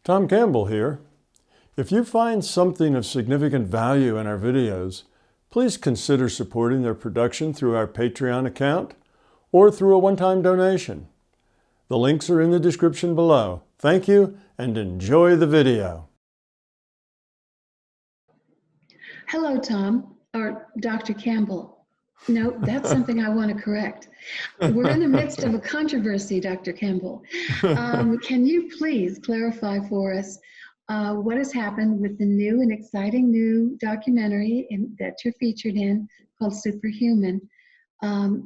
Tom Campbell here. If you find something of significant value in our videos, please consider supporting their production through our Patreon account or through a one-time donation. The links are in the description below. Thank you and enjoy the video. Hello, Tom, or Dr. Campbell. No, that's something I want to correct. We're in the midst of a controversy, Dr. Campbell. Can you please clarify for us what has happened with the new and exciting new documentary that you're featured in called Superhuman?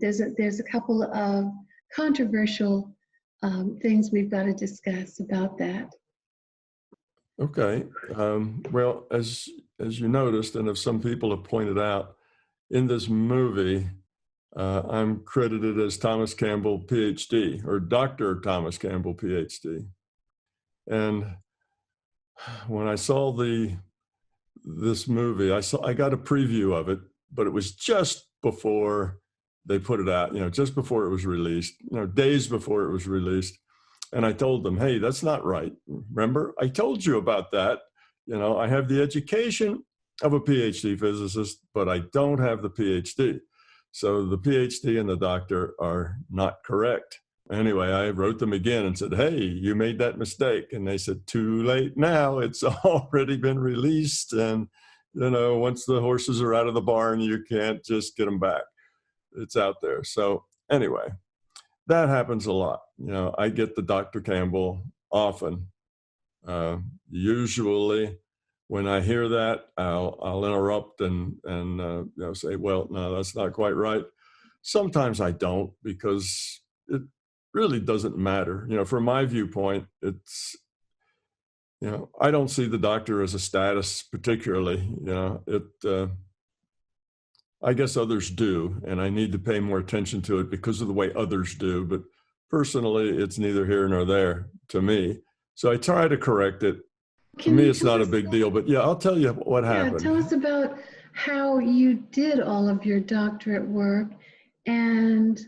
There's a couple of controversial things we've got to discuss about that. Okay. Well, as you noticed, and as some people have pointed out, in this movie, I'm credited as Thomas Campbell, PhD, or Dr. Thomas Campbell, PhD. And when I saw this movie, I got a preview of it, but it was just before they put it out, just before it was released, days before it was released. And I told them, hey, that's not right. Remember, I told you about that. I have the education of a PhD physicist, but I don't have the PhD. So the PhD and the doctor are not correct. Anyway, I wrote them again and said, hey, you made that mistake. And they said, too late now. It's already been released. And, once the horses are out of the barn, you can't just get them back. It's out there. So anyway, that happens a lot. I get the Dr. Campbell often. Usually, when I hear that, I'll interrupt and say, well, no, that's not quite right. Sometimes I don't, because it really doesn't matter. From my viewpoint, it's, I don't see the doctor as a status particularly. I guess others do, and I need to pay more attention to it because of the way others do. But personally, it's neither here nor there to me. So I try to correct it. To me, it's not a big deal, but yeah, I'll tell you what happened. Tell us about how you did all of your doctorate work and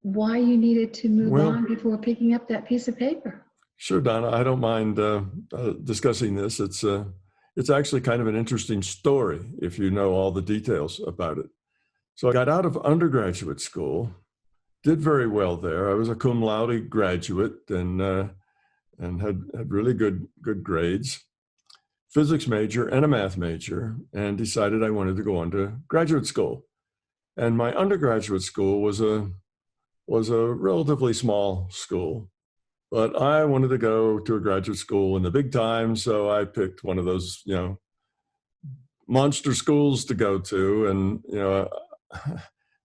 why you needed to move on before picking up that piece of paper. Sure, Donna, I don't mind discussing this. It's actually kind of an interesting story if you know all the details about it. So I got out of undergraduate school, did very well there. I was a cum laude graduate and had really good grades, physics major and a math major, and decided I wanted to go on to graduate school. And my undergraduate school was a relatively small school, but I wanted to go to a graduate school in the big time, so I picked one of those, monster schools to go to. And,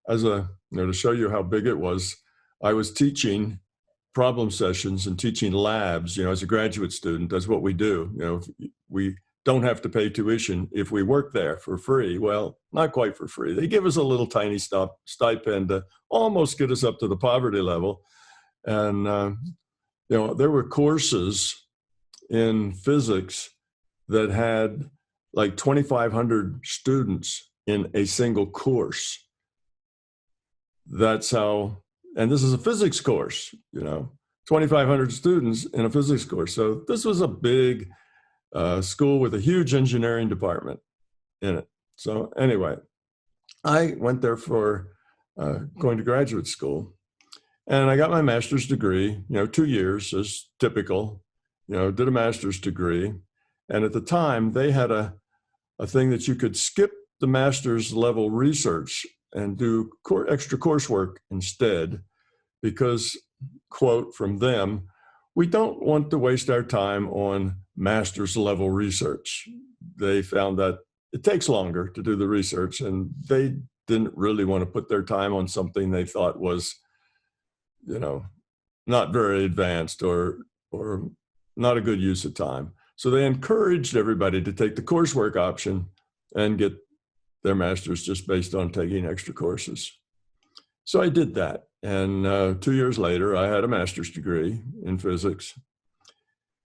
to show you how big it was, I was teaching problem sessions and teaching labs, as a graduate student. That's what we do. We don't have to pay tuition if we work there for free. Well, not quite for free. They give us a little tiny stipend to almost get us up to the poverty level. And, there were courses in physics that had like 2,500 students in a single course. That's how, and this is a physics course, 2,500 students in a physics course. So this was a big school with a huge engineering department in it. So anyway, I went there for going to graduate school, and I got my master's degree, 2 years as typical, did a master's degree. And at the time they had a thing that you could skip the master's level research and do extra coursework instead, because, quote from them, we don't want to waste our time on master's level research. They found that it takes longer to do the research, and they didn't really want to put their time on something they thought was, not very advanced or not a good use of time. So they encouraged everybody to take the coursework option and get their master's just based on taking extra courses. So I did that. And 2 years later, I had a master's degree in physics.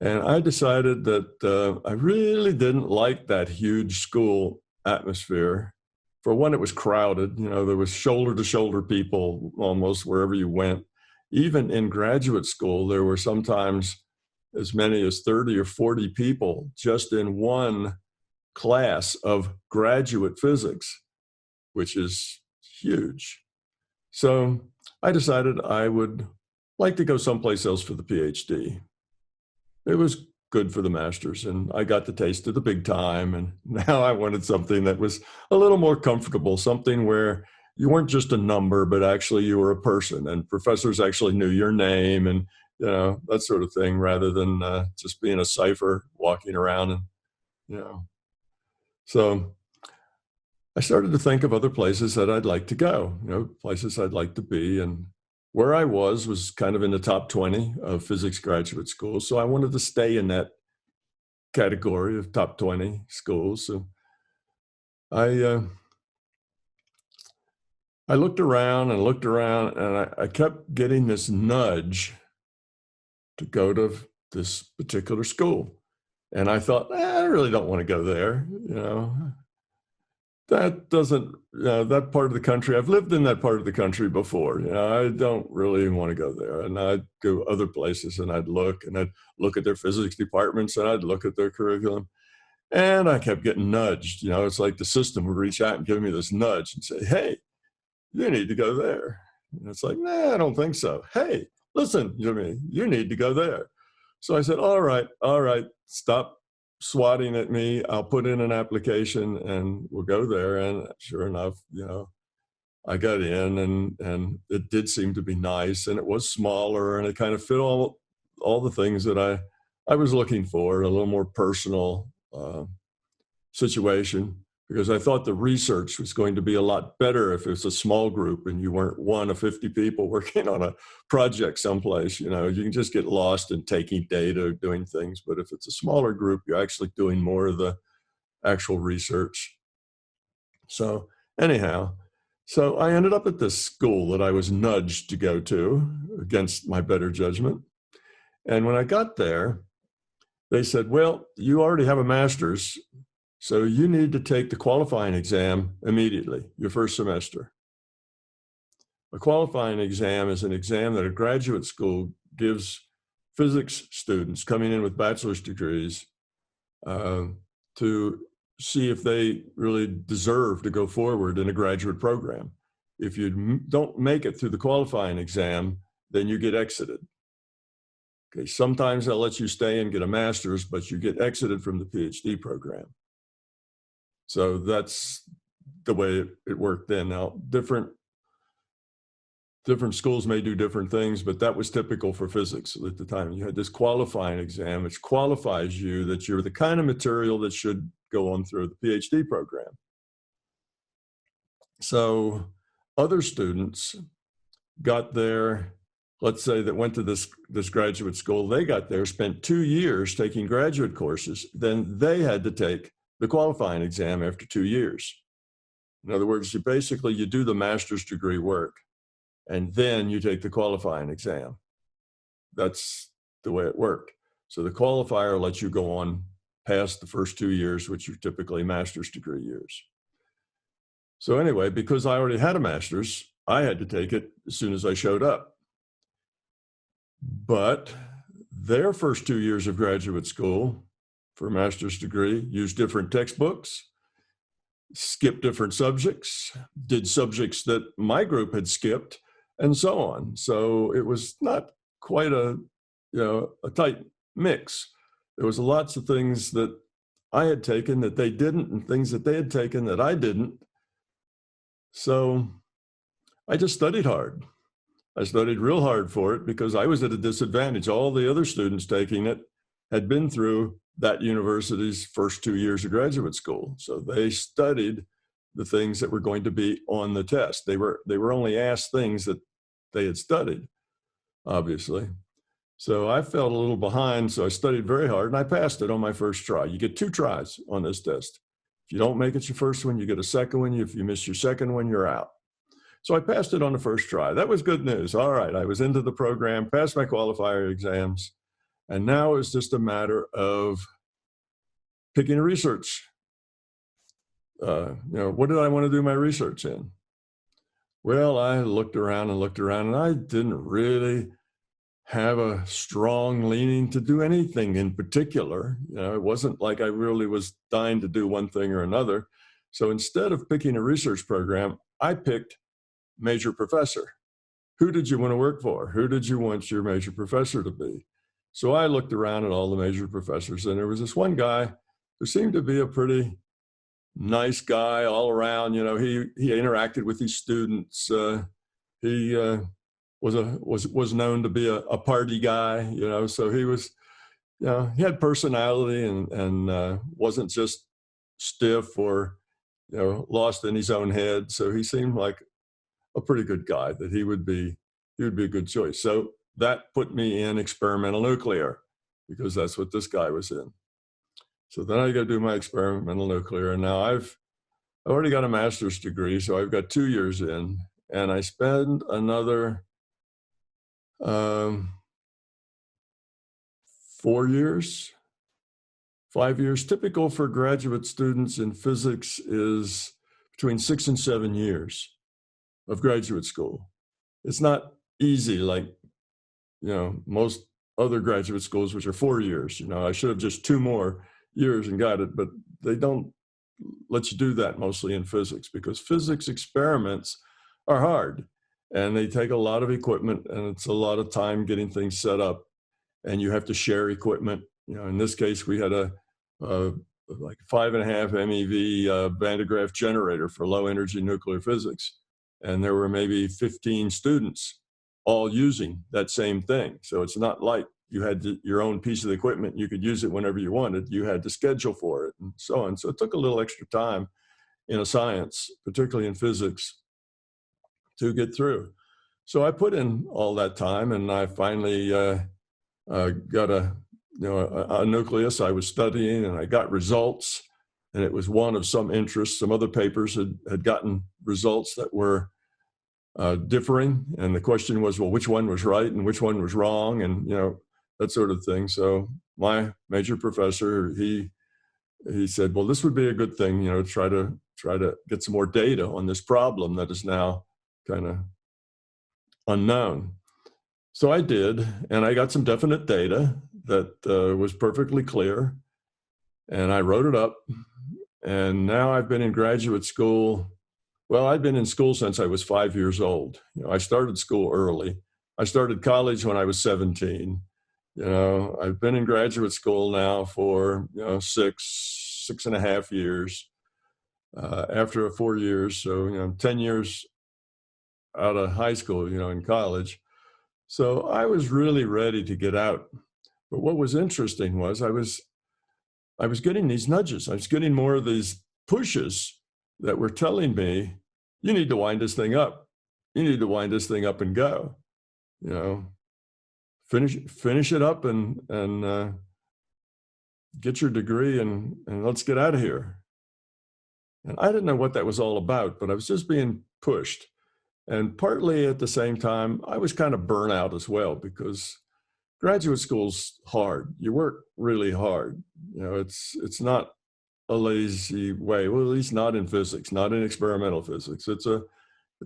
And I decided that I really didn't like that huge school atmosphere. For one, it was crowded. There was shoulder to shoulder people almost wherever you went. Even in graduate school, there were sometimes as many as 30 or 40 people just in one class of graduate physics, which is huge. So I decided I would like to go someplace else for the PhD. It was good for the master's, and I got the taste of the big time. And now I wanted something that was a little more comfortable, something where you weren't just a number, but actually you were a person, and professors actually knew your name and that sort of thing, rather than just being a cipher walking around. And so I started to think of other places that I'd like to go, places I'd like to be. And where I was kind of in the top 20 of physics graduate schools. So I wanted to stay in that category of top 20 schools. So I looked around and I kept getting this nudge to go to this particular school. And I thought, I really don't want to go there. That doesn't, that part of the country, I've lived in that part of the country before. I don't really want to go there. And I'd go other places and I'd look at their physics departments and I'd look at their curriculum. And I kept getting nudged. It's like the system would reach out and give me this nudge and say, hey, you need to go there. And it's like, nah, I don't think so. Hey, listen to me, you need to go there. So I said, all right, stop swatting at me. I'll put in an application and we'll go there. And sure enough, I got in and it did seem to be nice, and it was smaller and it kind of fit all the things that I was looking for, a little more personal situation, because I thought the research was going to be a lot better if it was a small group and you weren't one of 50 people working on a project someplace. You can just get lost in taking data, doing things. But if it's a smaller group, you're actually doing more of the actual research. So anyhow, so I ended up at this school that I was nudged to go to against my better judgment. And when I got there, they said, well, you already have a master's, so you need to take the qualifying exam immediately, your first semester. A qualifying exam is an exam that a graduate school gives physics students coming in with bachelor's degrees to see if they really deserve to go forward in a graduate program. If you don't make it through the qualifying exam, then you get exited. Okay, sometimes they'll let you stay and get a master's, but you get exited from the PhD program. So that's the way it worked then. Now, different schools may do different things, but that was typical for physics at the time. You had this qualifying exam, which qualifies you that you're the kind of material that should go on through the PhD program. So other students got there, let's say that went to this graduate school, they got there, spent 2 years taking graduate courses, then they had to take the qualifying exam after 2 years. In other words, you do the master's degree work, and then you take the qualifying exam. That's the way it worked. So the qualifier lets you go on past the first 2 years, which are typically master's degree years. So anyway, because I already had a master's, I had to take it as soon as I showed up. But their first 2 years of graduate school for a master's degree used different textbooks, skipped different subjects, did subjects that my group had skipped, and so on. So it was not quite a tight mix. There was lots of things that I had taken that they didn't, and things that they had taken that I didn't. So I just studied hard. I studied real hard for it because I was at a disadvantage. All the other students taking it had been through that university's first 2 years of graduate school. So they studied the things that were going to be on the test. They were only asked things that they had studied, obviously. So I felt a little behind, so I studied very hard, and I passed it on my first try. You get 2 tries on this test. If you don't make it your first one, you get a second one. If you miss your second one, you're out. So I passed it on the first try. That was good news. All right, I was into the program, passed my qualifier exams, and now it's just a matter of picking a research. What did I want to do my research in? Well, I looked around, and I didn't really have a strong leaning to do anything in particular. It wasn't like I really was dying to do one thing or another. So instead of picking a research program, I picked major professor. Who did you want to work for? Who did you want your major professor to be? So I looked around at all the major professors, and there was this one guy who seemed to be a pretty nice guy all around. He interacted with these students. He was known to be a party guy. So he was, he had personality and wasn't just stiff or lost in his own head. So he seemed like a pretty good guy, that he would be a good choice. So that put me in experimental nuclear, because that's what this guy was in. So then I go do my experimental nuclear, and now I've already got a master's degree, so I've got 2 years in, and I spend another 4 years, 5 years. Typical for graduate students in physics is between 6 and 7 years of graduate school. It's not easy like, most other graduate schools, which are 4 years. I should have just 2 more years and got it, but they don't let you do that mostly in physics, because physics experiments are hard and they take a lot of equipment, and it's a lot of time getting things set up, and you have to share equipment. In this case, we had a like 5.5 MeV Van de Graaff generator for low energy nuclear physics. And there were maybe 15 students all using that same thing. So it's not like you had your own piece of equipment. You could use it whenever you wanted. You had to schedule for it and so on. So it took a little extra time in a science, particularly in physics, to get through. So I put in all that time, and I finally got a nucleus I was studying, and I got results, and it was one of some interest. Some other papers had gotten results that were differing, and the question was, well, which one was right and which one was wrong, and that sort of thing. So my major professor, he said, well, this would be a good thing, try to get some more data on this problem that is now kind of unknown. So I did, and I got some definite data that was perfectly clear, and I wrote it up. And now I've been in graduate school. Well, I've been in school since I was 5 years old. I started school early. I started college when I was 17. I've been in graduate school now for 6.5 years. After 4 years, so 10 years out of high school, in college. So I was really ready to get out. But what was interesting was I was getting these nudges. I was getting more of these pushes that were telling me, you need to wind this thing up. You need to wind this thing up and go. Finish it up and get your degree and let's get out of here. And I didn't know what that was all about, but I was just being pushed. And partly at the same time, I was kind of burnt out as well, because graduate school's hard. You work really hard. It's not a lazy way. Well, at least not in physics, not in experimental physics. It's a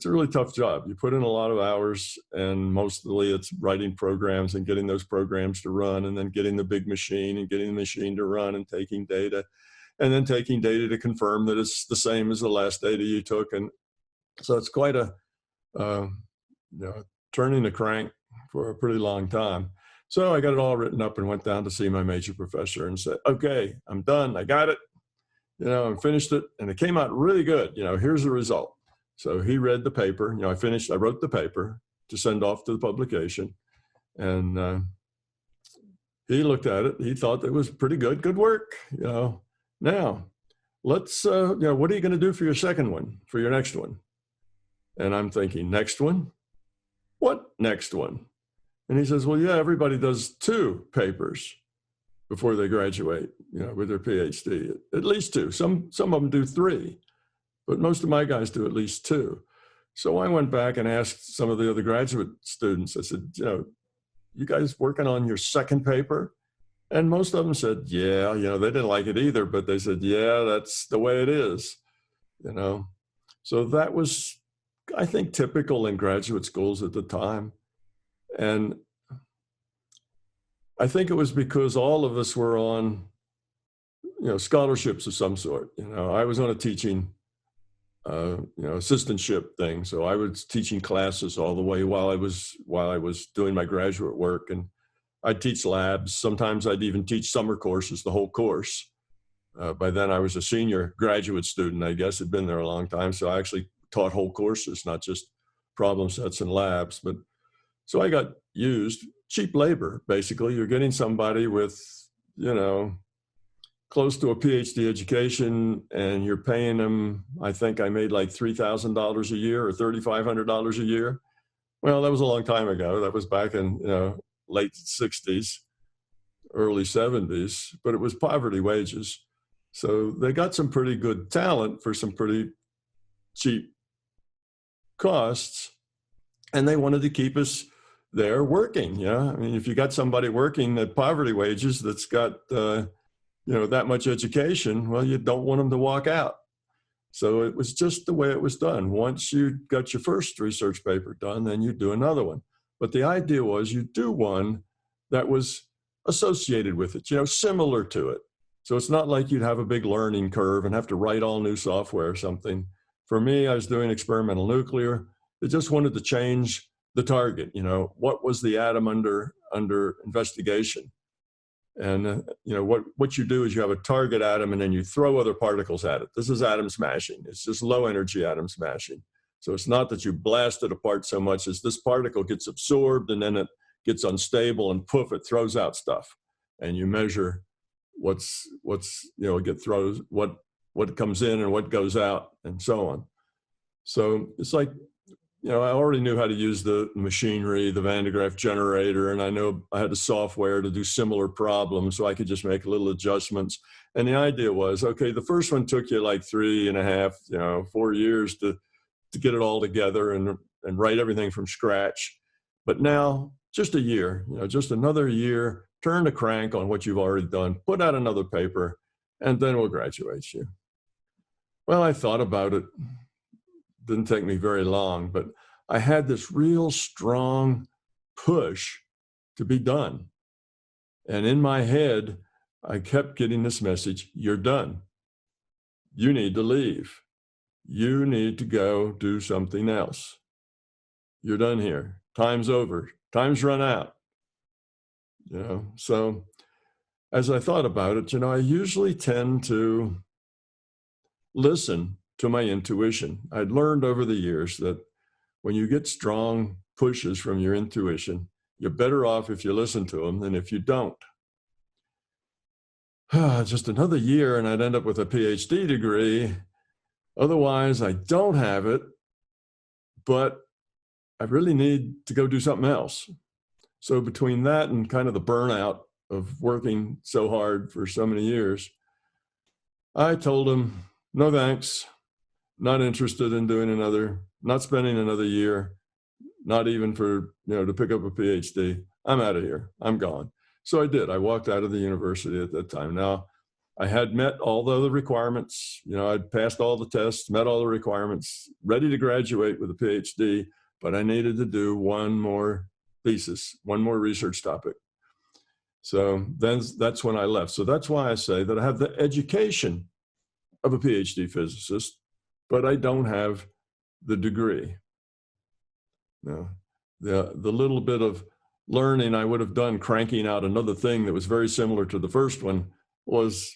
really tough job. You put in a lot of hours, and mostly it's writing programs and getting those programs to run, and then getting the big machine and getting the machine to run, and taking data, and then taking data to confirm that it's the same as the last data you took. And so it's quite a turning the crank for a pretty long time. So I got it all written up and went down to see my major professor and said, okay, I'm done. I got it, I finished it, and it came out really good. Here's the result. So he read the paper. I wrote the paper to send off to the publication, and he looked at it. He thought it was pretty good work. Now let's, what are you going to do for your second one, for your next one? And I'm thinking, next one? What next one? And he says, well, yeah, everybody does 2 papers before they graduate, with their PhD, at least 2. Some of them do 3, but most of my guys do at least 2. So I went back and asked some of the other graduate students, I said, you guys working on your second paper? And most of them said, yeah, they didn't like it either, but they said, yeah, that's the way it is, So that was, I think, typical in graduate schools at the time. And I think it was because all of us were on, scholarships of some sort. I was on a teaching, assistantship thing. So I was teaching classes all the way while I was doing my graduate work, and I'd teach labs. Sometimes I'd even teach summer courses, the whole course. By then I was a senior graduate student, I guess. Had been there a long time. So I actually taught whole courses, not just problem sets and labs. But so I got used, cheap labor, basically. You're getting somebody with, close to a PhD education, and you're paying them, I think I made like $3,000 a year or $3,500 a year. Well, that was a long time ago. That was back in, late 60s, early 70s, but it was poverty wages. So they got some pretty good talent for some pretty cheap costs, and they wanted to keep us there working. I mean, if you got somebody working at poverty wages that's got, that much education, well, you don't want them to walk out. So it was just the way it was done. Once you got your first research paper done, then you do another one. But the idea was you do one that was associated with it, similar to it. So it's not like you'd have a big learning curve and have to write all new software or something. For me, I was doing experimental nuclear. It just wanted to change the target. What was the atom under investigation? And what you do is you have a target atom, and then you throw other particles at it. This is atom smashing. It's just low energy atom smashing. So it's not that you blast it apart so much as this particle gets absorbed, and then it gets unstable, and poof, it throws out stuff. And you measure what comes in and what goes out, and so on. So it's like, I already knew how to use the machinery, the Van de Graaff generator, and I know I had the software to do similar problems, so I could just make little adjustments. And the idea was, okay, the first one took you like 3.5, 4 years to get it all together and write everything from scratch. But now, just a year, just another year, turn the crank on what you've already done, put out another paper, and then we'll graduate you. Well, I thought about it. Didn't take me very long, but I had this real strong push to be done. And in my head, I kept getting this message: you're done. You need to leave. You need to go do something else. You're done here. Time's over. Time's run out. So as I thought about it, I usually tend to listen to my intuition. I'd learned over the years that when you get strong pushes from your intuition, you're better off if you listen to them than if you don't. Just another year and I'd end up with a PhD degree. Otherwise, I don't have it, but I really need to go do something else. So between that and kind of the burnout of working so hard for so many years, I told him, no thanks. Not interested in not spending another year, not even for, to pick up a PhD. I'm out of here. I'm gone. So I did. I walked out of the university at that time. Now, I had met all the other requirements. I'd passed all the tests, met all the requirements, ready to graduate with a PhD, but I needed to do one more thesis, one more research topic. So then that's when I left. So that's why I say that I have the education of a PhD physicist, but I don't have the degree. No, the little bit of learning I would have done cranking out another thing that was very similar to the first one was,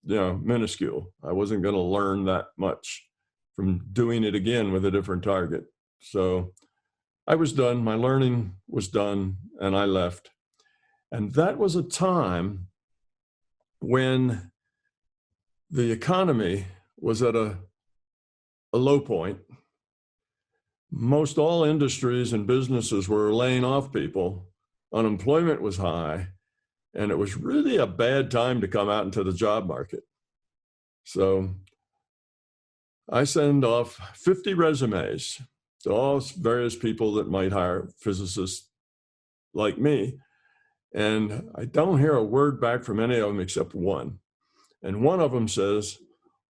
minuscule. I wasn't going to learn that much from doing it again with a different target. So I was done. My learning was done, and I left. And that was a time when the economy was at a low point. Most all industries and businesses were laying off people. Unemployment was high, and it was really a bad time to come out into the job market. So I send off 50 resumes to all various people that might hire physicists like me. And I don't hear a word back from any of them except one. And one of them says,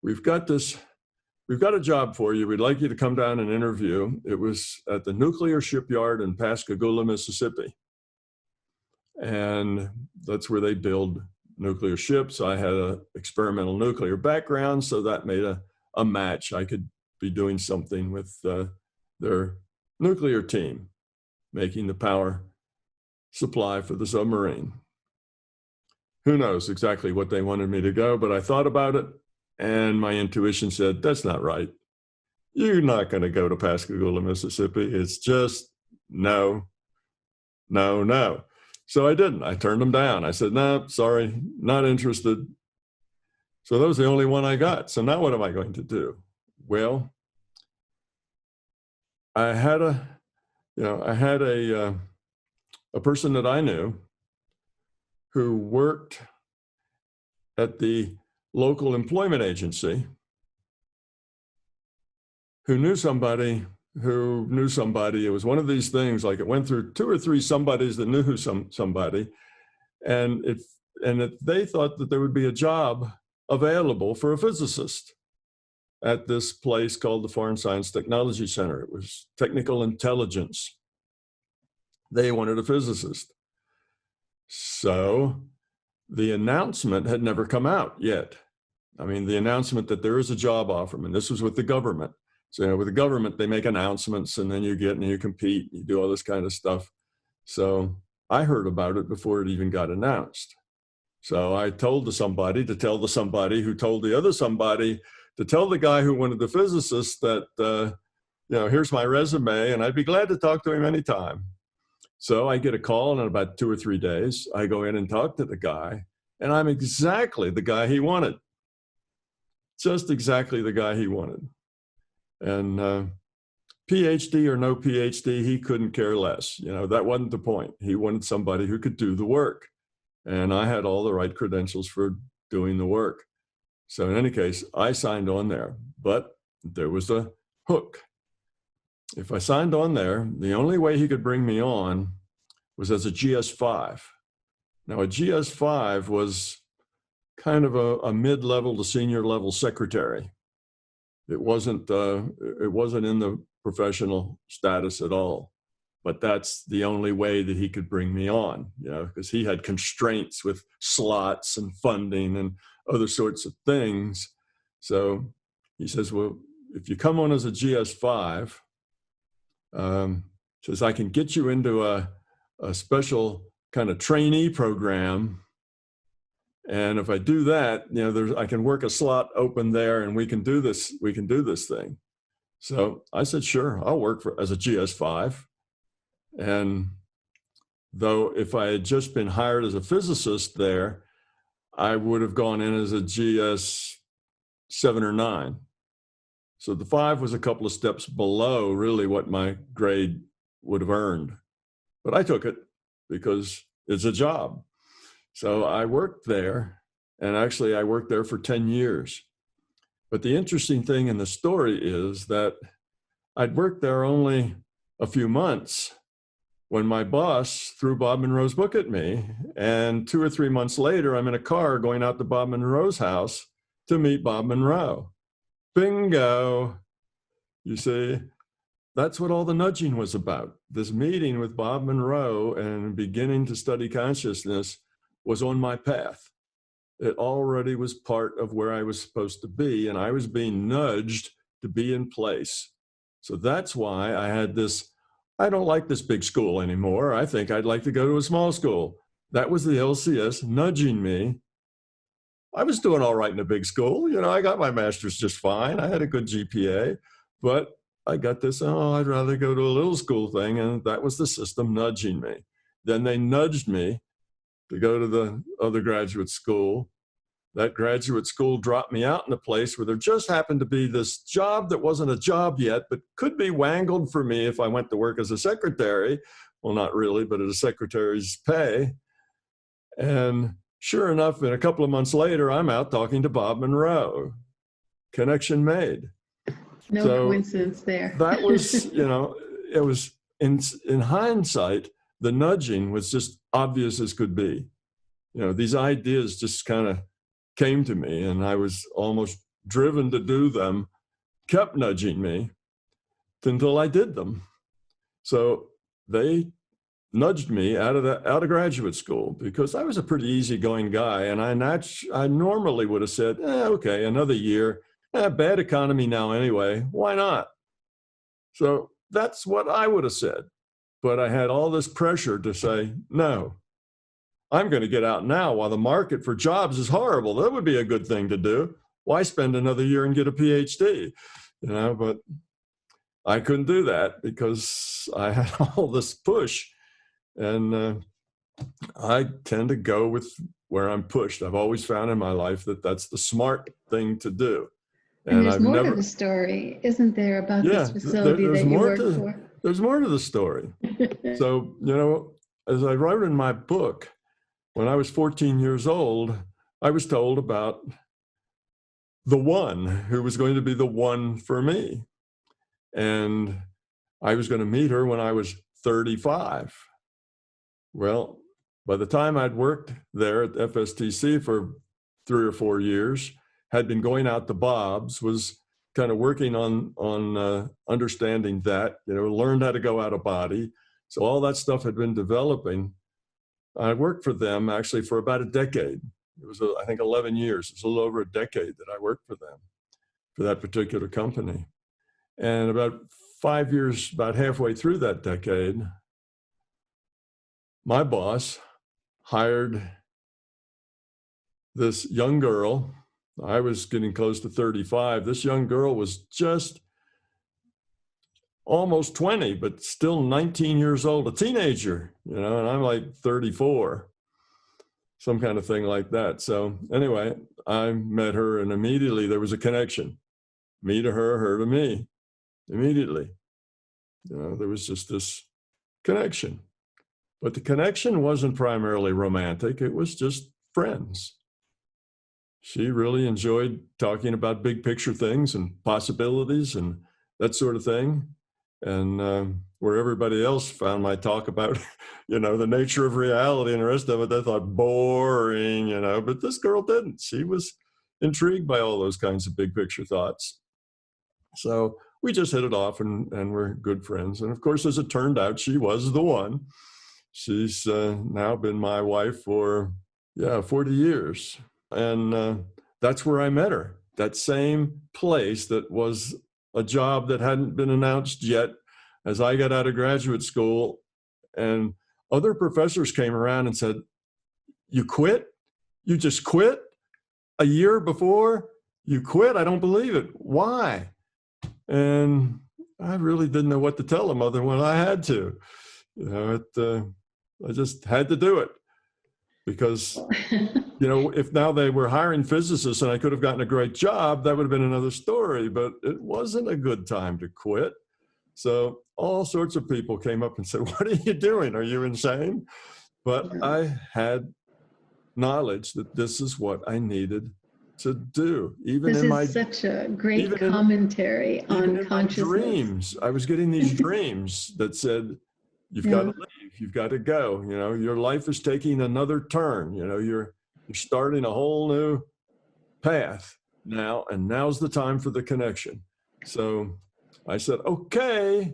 we've got a job for you. We'd like you to come down and interview. It was at the nuclear shipyard in Pascagoula, Mississippi. And that's where they build nuclear ships. I had an experimental nuclear background, so that made a match. I could be doing something with their nuclear team, making the power supply for the submarine. Who knows exactly what they wanted me to go, but I thought about it, and my intuition said, that's not right. You're not going to go to Pascagoula, Mississippi. It's just no, no, no. So I didn't. I turned them down. I said, no, sorry, not interested. So that was the only one I got. So now what am I going to do? Well, I had a person that I knew who worked at the local employment agency, who knew somebody who knew somebody. It was one of these things, like it went through 2 or 3 somebodies that knew somebody, and they thought that there would be a job available for a physicist at this place called the Foreign Science Technology Center. It was technical intelligence. They wanted a physicist. So the announcement had never come out yet. I mean, the announcement that there is a job offer, and this was with the government. So with the government, they make announcements, and then you compete, you do all this kind of stuff. So I heard about it before it even got announced. So I told somebody to tell the somebody who told the other somebody to tell the guy who wanted the physicist that, here's my resume, and I'd be glad to talk to him anytime. So I get a call in about 2 or 3 days. I go in and talk to the guy, and I'm exactly the guy he wanted. Just exactly the guy he wanted. And PhD or no PhD, he couldn't care less. That wasn't the point. He wanted somebody who could do the work. And I had all the right credentials for doing the work. So in any case, I signed on there, but there was a hook. If I signed on there, the only way he could bring me on was as a GS5. Now, a GS5 was kind of a mid-level to senior level secretary. It wasn't in the professional status at all, but that's the only way that he could bring me on, because he had constraints with slots and funding and other sorts of things. So he says, well, if you come on as a GS5, says I can get you into a special kind of trainee program. And if I do that, I can work a slot open there, and we can do this thing. So I said, sure, I'll work as a GS5. And though if I had just been hired as a physicist there, I would have gone in as a GS 7 or 9. So the 5 was a couple of steps below really what my grade would have earned. But I took it because it's a job. So I worked there, and actually I worked there for 10 years. But the interesting thing in the story is that I'd worked there only a few months when my boss threw Bob Monroe's book at me. And 2 or 3 months later, I'm in a car going out to Bob Monroe's house to meet Bob Monroe. Bingo. You see, that's what all the nudging was about. This meeting with Bob Monroe and beginning to study consciousness was on my path. It already was part of where I was supposed to be, and I was being nudged to be in place. So that's why I had this, I don't like this big school anymore. I think I'd like to go to a small school. That was the LCS nudging me. I was doing all right in a big school. I got my master's just fine. I had a good GPA, but I got this, I'd rather go to a little school thing. And that was the system nudging me. Then they nudged me to go to the other graduate school. That graduate school dropped me out in a place where there just happened to be this job that wasn't a job yet, but could be wangled for me if I went to work as a secretary. Well, not really, but at a secretary's pay. And sure enough, in a couple of months later, I'm out talking to Bob Monroe. Connection made. No coincidence there. That was, it was in hindsight, the nudging was just obvious as could be. These ideas just kind of came to me, and I was almost driven to do them, kept nudging me until I did them. So they nudged me out of graduate school because I was a pretty easygoing guy, and I normally would have said, okay, another year, bad economy now anyway, why not? So that's what I would have said. But I had all this pressure to say, no, I'm going to get out now while the market for jobs is horrible. That would be a good thing to do. Why spend another year and get a PhD? But I couldn't do that because I had all this push. And I tend to go with where I'm pushed. I've always found in my life that that's the smart thing to do. And there's more to the story, isn't there, about this facility that you work for? There's more to the story. So, as I wrote in my book, when I was 14 years old, I was told about the one who was going to be the one for me. And I was going to meet her when I was 35. Well, by the time I'd worked there at FSTC for 3 or 4 years, had been going out to Bob's, was kind of working on understanding that, learned how to go out of body. So all that stuff had been developing. I worked for them actually for about a decade. It was, I think, 11 years. It was a little over a decade that I worked for them, for that particular company. And about 5 years, about halfway through that decade, my boss hired this young girl. I was getting close to 35. This young girl was just almost 20, but still 19 years old, a teenager, and I'm like 34, some kind of thing like that. So anyway, I met her, and immediately there was a connection. Me to her, her to me, immediately. There was just this connection. But the connection wasn't primarily romantic. It was just friends. She really enjoyed talking about big picture things and possibilities and that sort of thing. And where everybody else found my talk about, the nature of reality and the rest of it, they thought boring, but this girl didn't. She was intrigued by all those kinds of big picture thoughts. So we just hit it off and we're good friends. And of course, as it turned out, she was the one. She's now been my wife for, 40 years. And that's where I met her, that same place that was a job that hadn't been announced yet as I got out of graduate school. And other professors came around and said, you quit? You just quit? A year before you quit? I don't believe it. Why? And I really didn't know what to tell them other than what I had to. I just had to do it because, if now they were hiring physicists and I could have gotten a great job, that would have been another story, but it wasn't a good time to quit. So all sorts of people came up and said, what are you doing? Are you insane? But I had knowledge that this is what I needed to do. This is such a great commentary on consciousness. My dreams, I was getting these dreams that said, you've got to leave, you've got to go. Your life is taking another turn. You're starting a whole new path now, and now's the time for the connection. So I said, okay.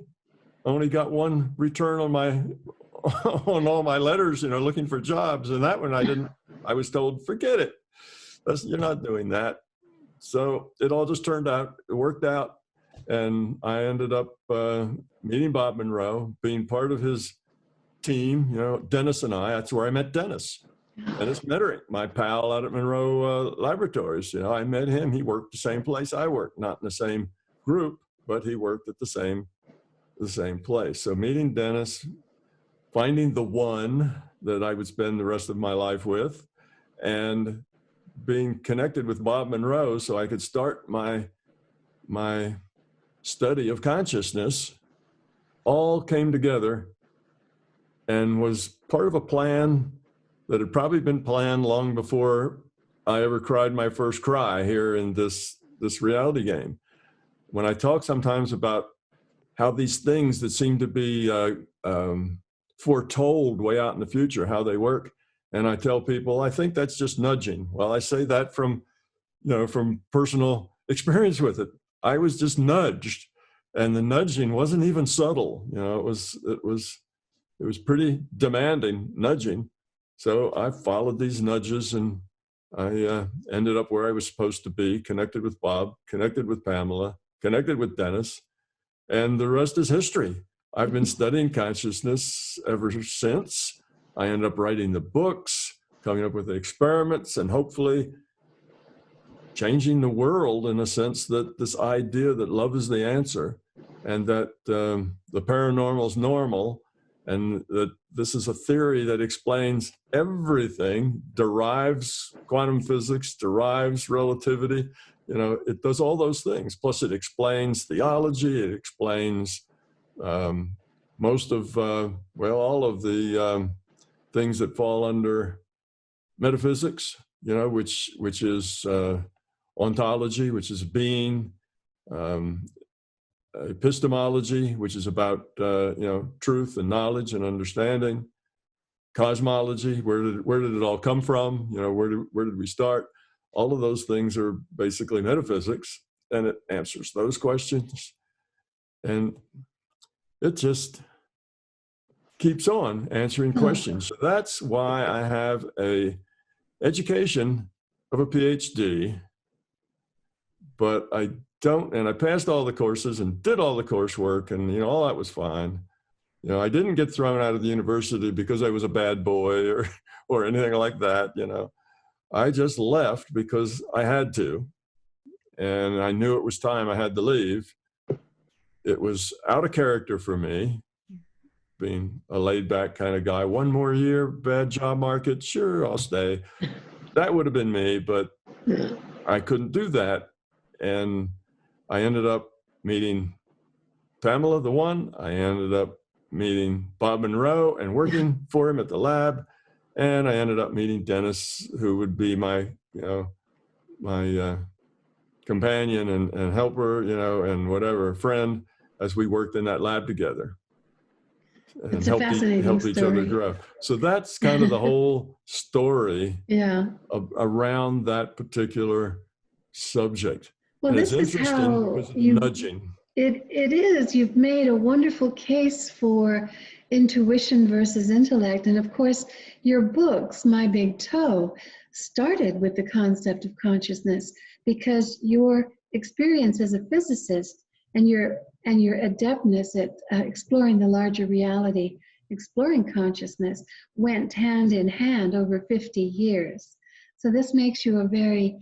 Only got one return on on all my letters, looking for jobs, and that one I was told, forget it. You're not doing that. So it all just turned out, it worked out. And I ended up meeting Bob Monroe, being part of his team, Dennis and that's where I met Dennis. Dennis Mettering, my pal out at Monroe Laboratories. I met him. He worked the same place I worked, not in the same group, but he worked at the same place. So meeting Dennis, finding the one that I would spend the rest of my life with, and being connected with Bob Monroe so I could start my study of consciousness, all came together and was part of a plan that had probably been planned long before I ever cried my first cry here in this reality game. When I talk sometimes about how these things that seem to be foretold way out in the future, how they work, and I tell people, I think that's just nudging. Well, I say that from personal experience with it. I was just nudged, and the nudging wasn't even subtle. It was it was pretty demanding nudging. So I followed these nudges, and I ended up where I was supposed to be, connected with Bob, connected with Pamela, connected with Dennis, and the rest is history. I've been studying consciousness ever since. I ended up writing the books, coming up with the experiments, and hopefully changing the world in a sense that this idea that love is the answer, and that the paranormal is normal, and that this is a theory that explains everything, derives quantum physics, derives relativity. You know, it does all those things. Plus it explains theology, it explains most of, all of the things that fall under metaphysics, you know, which is ontology, which is being, epistemology, which is about truth and knowledge and understanding, cosmology, where did it all come from? You know, where did we start? All of those things are basically metaphysics, and it answers those questions, and it just keeps on answering questions. So that's why I have a education of a PhD, but I don't, and I passed all the courses and did all the coursework, and, you know, all that was fine. You know, I didn't get thrown out of the university because I was a bad boy or anything like that, you know. I just left because I had to, and I knew it was time I had to leave. It was out of character for me, being a laid-back kind of guy. One more year, bad job market, sure, I'll stay. That would have been me, but I couldn't do that. And I ended up meeting Pamela, the one. I ended up meeting Bob Monroe and working for him at the lab. And I ended up meeting Dennis, who would be my companion and helper, you know, and whatever, friend, as we worked in that lab together. And it's a fascinating help story. each other grow. So that's kind of the whole story around that particular subject. Well, and this is how nudging. It is. You've made a wonderful case for intuition versus intellect. And of course, your books, My Big Toe, started with the concept of consciousness, because your experience as a physicist and your adeptness at exploring the larger reality, exploring consciousness, went hand in hand over 50 years. So this makes you a very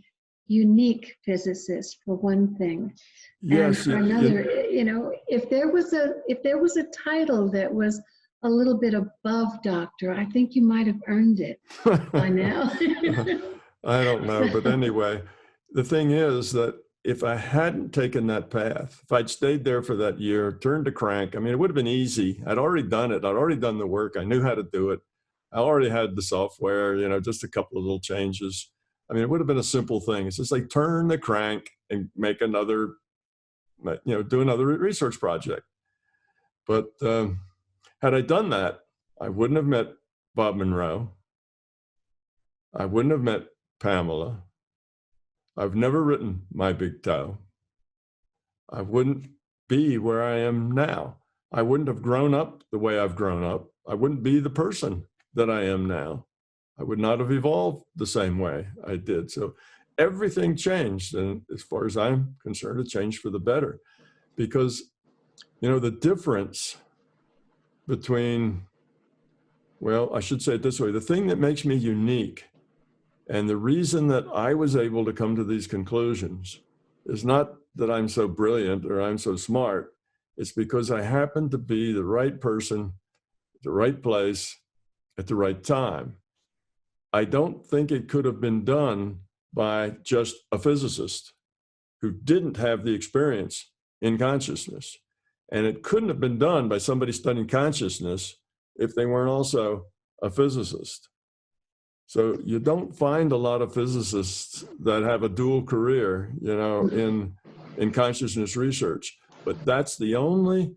unique physicist, for one thing. Yes, and for another, you know, if there was a title that was a little bit above doctor, I think you might have earned it by now. I don't know, but anyway, the thing is that if I hadn't taken that path, if I'd stayed there for that year, turned to crank, I mean, it would have been easy. I'd already done it. I'd already done the work. I knew how to do it. I already had the software, you know, just a couple of little changes. I mean, it would have been a simple thing. It's just like turn the crank and make another, you know, do another research project. But had I done that, I wouldn't have met Bob Monroe. I wouldn't have met Pamela. I've never written My Big Toe. I wouldn't be where I am now. I wouldn't have grown up the way I've grown up. I wouldn't be the person that I am now. I would not have evolved the same way I did. So everything changed. And as far as I'm concerned, it changed for the better. Because, you know, the difference between, well, I should say it this way, the thing that makes me unique and the reason that I was able to come to these conclusions is not that I'm so brilliant or I'm so smart. It's because I happened to be the right person, at the right place, at the right time. I don't think it could have been done by just a physicist who didn't have the experience in consciousness. And it couldn't have been done by somebody studying consciousness if they weren't also a physicist. So you don't find a lot of physicists that have a dual career, you know, in consciousness research. But that's the only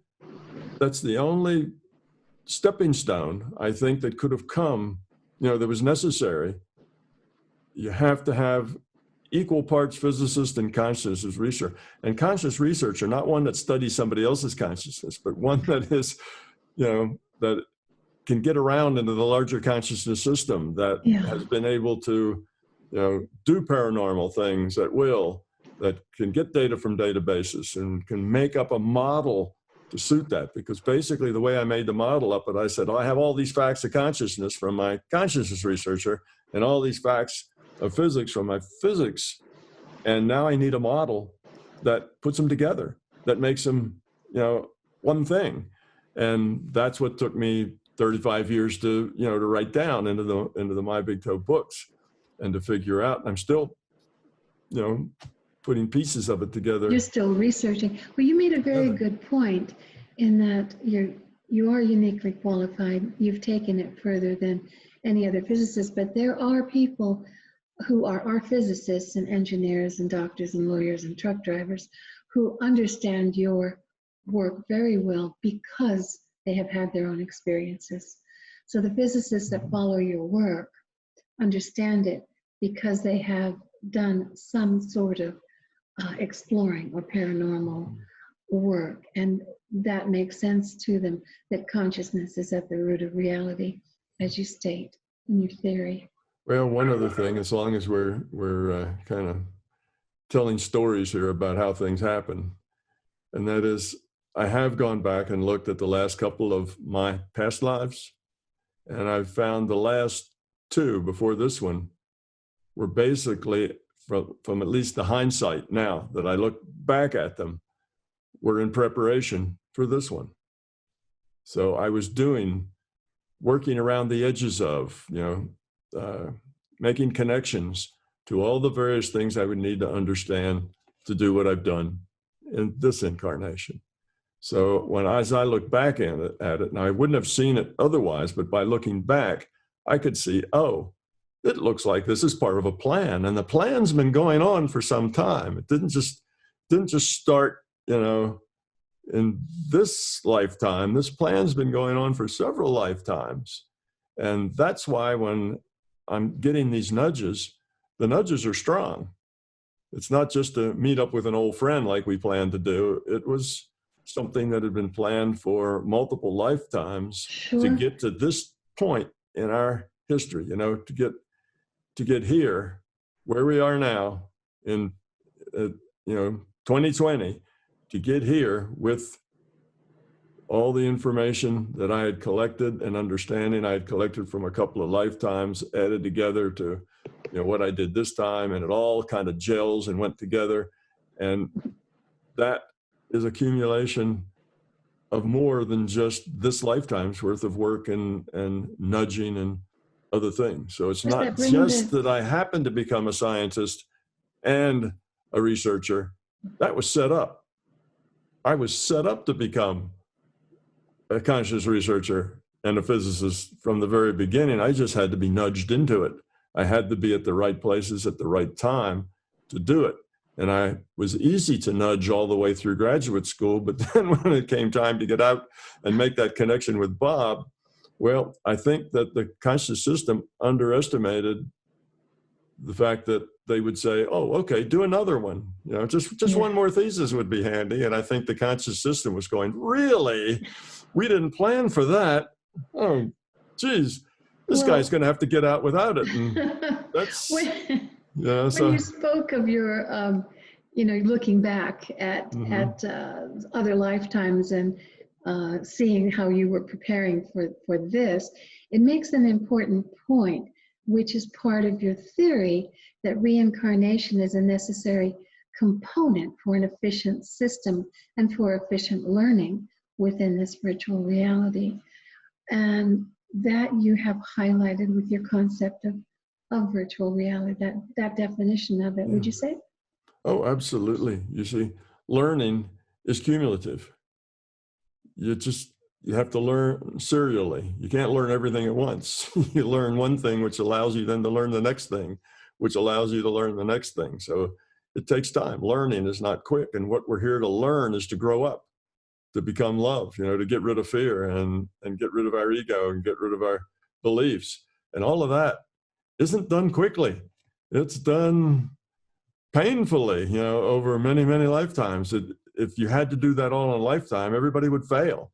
stepping stone, I think, that could have come, you know, that was necessary. You have to have equal parts physicist and consciousness research. And conscious researcher, not one that studies somebody else's consciousness, but one that is, you know, that can get around into the larger consciousness system, that Yeah. has been able to, do paranormal things at will, that can get data from databases and can make up a model to suit that. Because basically the way I made the model up, I said, I have all these facts of consciousness from my consciousness researcher and all these facts of physics from my physics. And now I need a model that puts them together, that makes them, one thing. And that's what took me 35 years to, to write down into the My Big Toe books and to figure out. I'm still, putting pieces of it together. You're still researching. Well, you made a very good point in that you are uniquely qualified. You've taken it further than any other physicist, but there are people who are physicists and engineers and doctors and lawyers and truck drivers who understand your work very well because they have had their own experiences. So the physicists that follow your work understand it because they have done some sort of exploring or paranormal work, and that makes sense to them, that consciousness is at the root of reality, as you state in your theory. Well, one other thing, as long as we're kind of telling stories here about how things happen, and that is, I have gone back and looked at the last couple of my past lives, and I've found the last two before this one were basically, from at least the hindsight now that I look back at them, were in preparation for this one. So I was working around the edges of, making connections to all the various things I would need to understand to do what I've done in this incarnation. So as I look back at it, and I wouldn't have seen it otherwise, but by looking back, I could see, it looks like this is part of a plan, and the plan's been going on for some time. It didn't just start, in this lifetime. This plan's been going on for several lifetimes, and that's why when I'm getting these nudges, the nudges are strong. It's not just to meet up with an old friend like we planned to do. It was something that had been planned for multiple lifetimes to get to this point in our history, to get here where we are now in 2020, to get here with all the information that I had collected and understanding I had collected from a couple of lifetimes, added together to what I did this time, and it all kind of gels and went together. And that is accumulation of more than just this lifetime's worth of work and nudging and other things. So it's not just that I happened to become a scientist and a researcher. That was set up. I was set up to become a conscious researcher and a physicist from the very beginning. I just had to be nudged into it. I had to be at the right places at the right time to do it. And I was easy to nudge all the way through graduate school. But then when it came time to get out and make that connection with Bob, well, I think that the conscious system underestimated the fact that they would say, oh, okay, do another one. Just one more thesis would be handy. And I think the conscious system was going, really? We didn't plan for that. Oh, geez, this guy's going to have to get out without it. And that's, when you spoke of your, looking back at other lifetimes and seeing how you were preparing for this, it makes an important point, which is part of your theory that reincarnation is a necessary component for an efficient system and for efficient learning within this virtual reality. And that you have highlighted with your concept of virtual reality, that definition of it, would you say? Oh, absolutely. You see, learning is cumulative. You have to learn serially. You can't learn everything at once. You learn one thing, which allows you then to learn the next thing, which allows you to learn the next thing. So it takes time. Learning is not quick. And what we're here to learn is to grow up, to become love, to get rid of fear and get rid of our ego and get rid of our beliefs. And all of that isn't done quickly. It's done painfully, over many, many lifetimes. If you had to do that all in a lifetime, everybody would fail.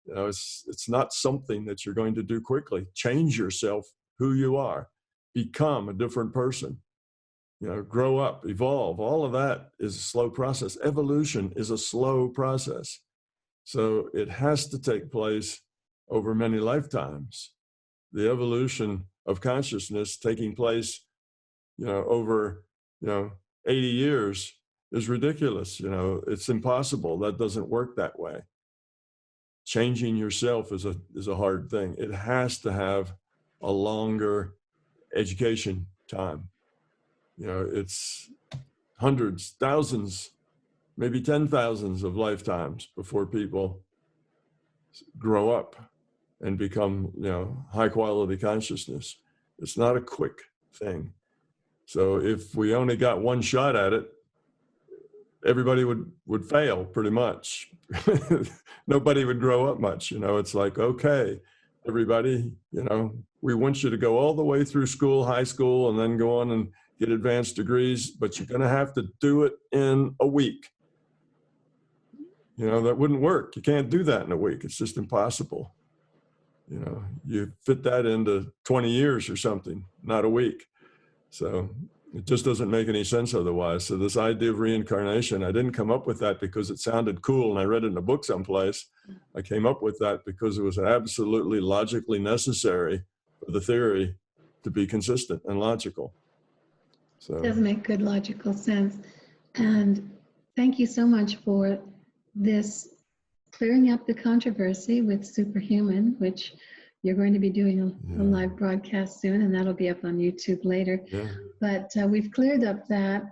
You know, it's not something that you're going to do quickly. Change yourself, who you are, become a different person. You know, grow up, evolve. All of that is a slow process. Evolution is a slow process. So it has to take place over many lifetimes. The evolution of consciousness taking place, you know, over, you know, 80 years is ridiculous. You know, it's impossible. That doesn't work that way. Changing yourself is a hard thing. It has to have a longer education time. You know, it's hundreds, thousands, maybe 10,000s of lifetimes before people grow up and become, you know, high quality consciousness. It's not a quick thing. So if we only got one shot at it, everybody would fail pretty much. Nobody would grow up much. You know, it's like, okay, everybody, you know, we want you to go all the way through school, high school, and then go on and get advanced degrees, but you're going to have to do it in a week. You know, that wouldn't work. You can't do that in a week. It's just impossible. You know, you fit that into 20 years or something, not a week. So it just doesn't make any sense otherwise. So this idea of reincarnation, I didn't come up with that because it sounded cool and I read it in a book someplace. I came up with that because it was absolutely logically necessary for the theory to be consistent and logical. So it does make good logical sense. And thank you so much for this clearing up the controversy with Superhuman, which you're going to be doing a live broadcast soon, and that'll be up on YouTube later. Yeah. But we've cleared up that,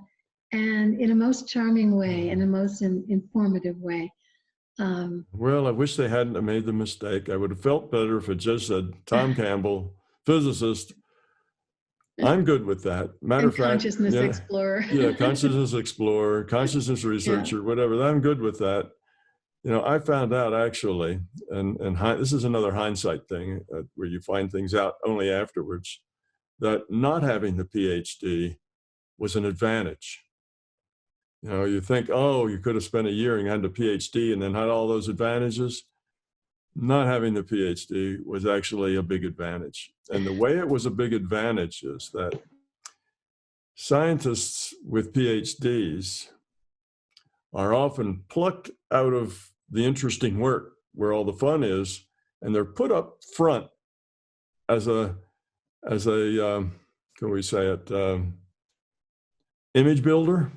and in a most charming way, in a most informative way. Well, I wish they hadn't made the mistake. I would have felt better if it just said, Tom Campbell, physicist. I'm good with that. Matter of fact, consciousness explorer. Yeah, consciousness explorer, consciousness researcher, whatever. I'm good with that. You know, I found out actually, and this is another hindsight thing where you find things out only afterwards, that not having the PhD was an advantage. You know, you think, oh, you could have spent a year and had a PhD and then had all those advantages. Not having the PhD was actually a big advantage. And the way it was a big advantage is that scientists with PhDs are often plucked out of the interesting work where all the fun is, and they're put up front as a can we say it, image builder.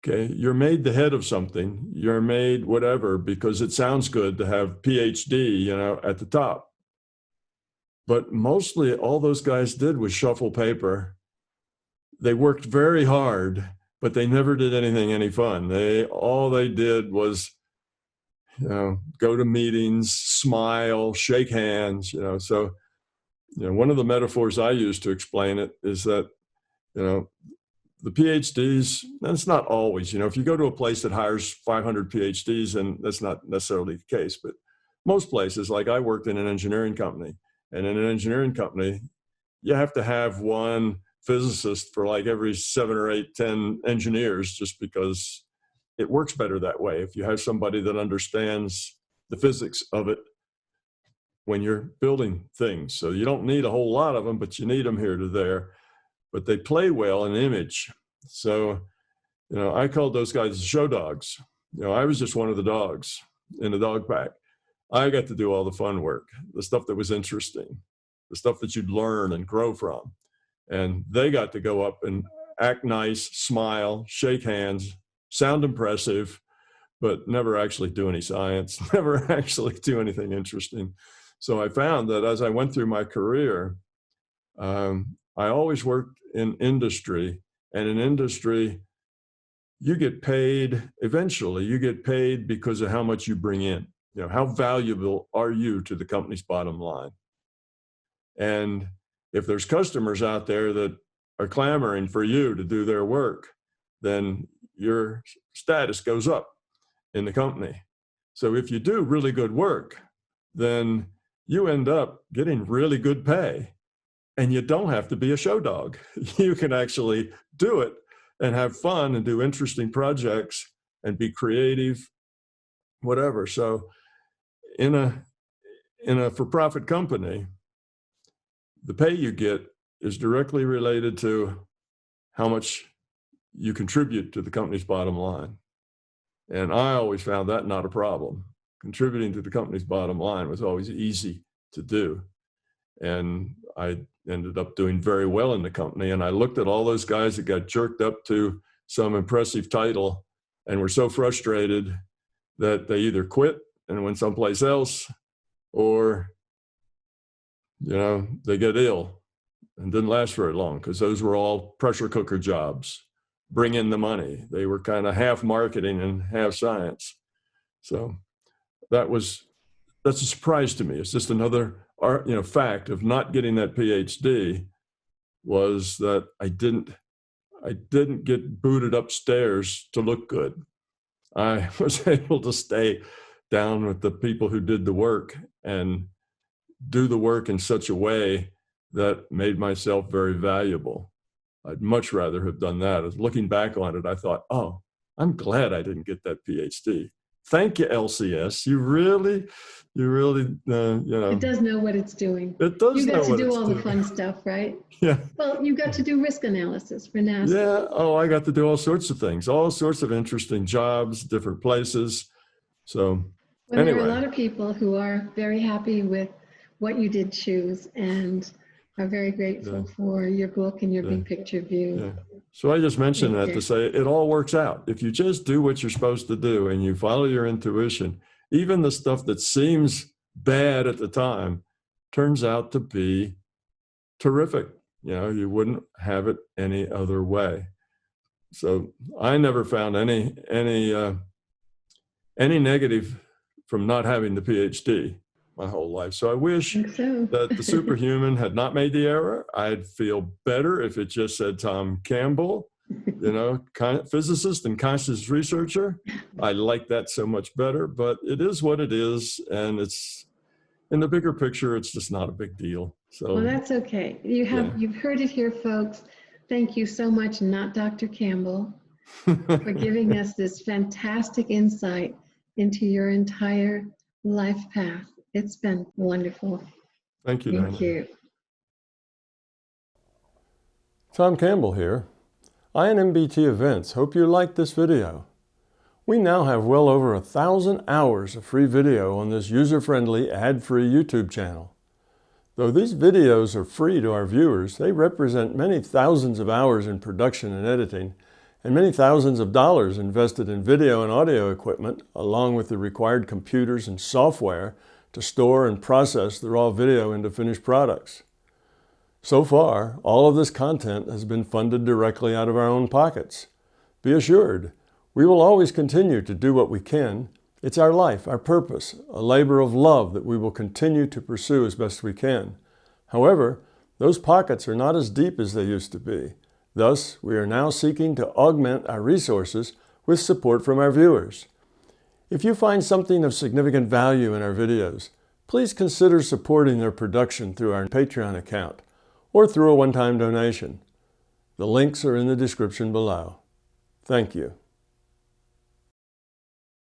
Okay, you're made the head of something, you're made whatever because it sounds good to have PhD, you know, at the top. But mostly all those guys did was shuffle paper. They worked very hard, but they never did anything any fun. All they did was, you know, go to meetings, smile, shake hands, you know. So, you know, one of the metaphors I use to explain it is that, you know, the PhDs, and it's not always, you know, if you go to a place that hires 500 PhDs, and that's not necessarily the case, but most places, like I worked in an engineering company, and in an engineering company, you have to have one physicist for like every 7 or 8, 10 engineers, just because it works better that way. If you have somebody that understands the physics of it when you're building things. So you don't need a whole lot of them, but you need them here to there. But they play well in image. So, you know, I called those guys show dogs. You know, I was just one of the dogs in the dog pack. I got to do all the fun work, the stuff that was interesting, the stuff that you'd learn and grow from. And they got to go up and act nice, smile, shake hands, sound impressive, but never actually do any science, never actually do anything interesting. So I found that as I went through my career, I always worked in industry, and in industry, you get paid, eventually you get paid because of how much you bring in. You know, how valuable are you to the company's bottom line? And if there's customers out there that are clamoring for you to do their work, then your status goes up in the company. So if you do really good work, then you end up getting really good pay. And you don't have to be a show dog. You can actually do it and have fun and do interesting projects and be creative, whatever. So in a for-profit company, the pay you get is directly related to how much you contribute to the company's bottom line. And I always found that not a problem. Contributing to the company's bottom line was always easy to do. And I ended up doing very well in the company. And I looked at all those guys that got jerked up to some impressive title and were so frustrated that they either quit and went someplace else, or, they get ill and didn't last very long, because those were all pressure cooker jobs. Bring in the money. They were kind of half marketing and half science. So that's a surprise to me. It's just another fact of not getting that PhD, was that I didn't get booted upstairs to look good. I was able to stay down with the people who did the work and do the work in such a way that made myself very valuable. I'd much rather have done that. As looking back on it, I thought, oh, I'm glad I didn't get that PhD. Thank you, LCS. You really, It does know what it's doing. It does know what it's doing. You got to do all the fun stuff, right? Yeah. Well, you got to do risk analysis for NASA. Yeah. Oh, I got to do all sorts of things, all sorts of interesting jobs, different places. So anyway. There are a lot of people who are very happy with what you did choose and are very grateful for your book and your big picture view. Yeah. So I just mentioned that to say it all works out. If you just do what you're supposed to do and you follow your intuition, even the stuff that seems bad at the time turns out to be terrific. You wouldn't have it any other way. So I never found any negative from not having the PhD my whole life. So I wish that the Superhuman had not made the error. I'd feel better if it just said Tom Campbell, physicist and consciousness researcher. I like that so much better, but it is what it is. And it's, in the bigger picture, it's just not a big deal. So well, that's okay. You've heard it here, folks. Thank you so much, not Dr. Campbell, for giving us this fantastic insight into your entire life path. It's been wonderful. Thank you, Thank you. Tom Campbell here. INMBT Events. Hope you liked this video. We now have well over 1,000 hours of free video on this user-friendly, ad-free YouTube channel. Though these videos are free to our viewers, they represent many thousands of hours in production and editing, and many thousands of dollars invested in video and audio equipment, along with the required computers and software to store and process the raw video into finished products. So far, all of this content has been funded directly out of our own pockets. Be assured, we will always continue to do what we can. It's our life, our purpose, a labor of love that we will continue to pursue as best we can. However, those pockets are not as deep as they used to be. Thus, we are now seeking to augment our resources with support from our viewers. If you find something of significant value in our videos, please consider supporting their production through our Patreon account or through a one-time donation. The links are in the description below. Thank you.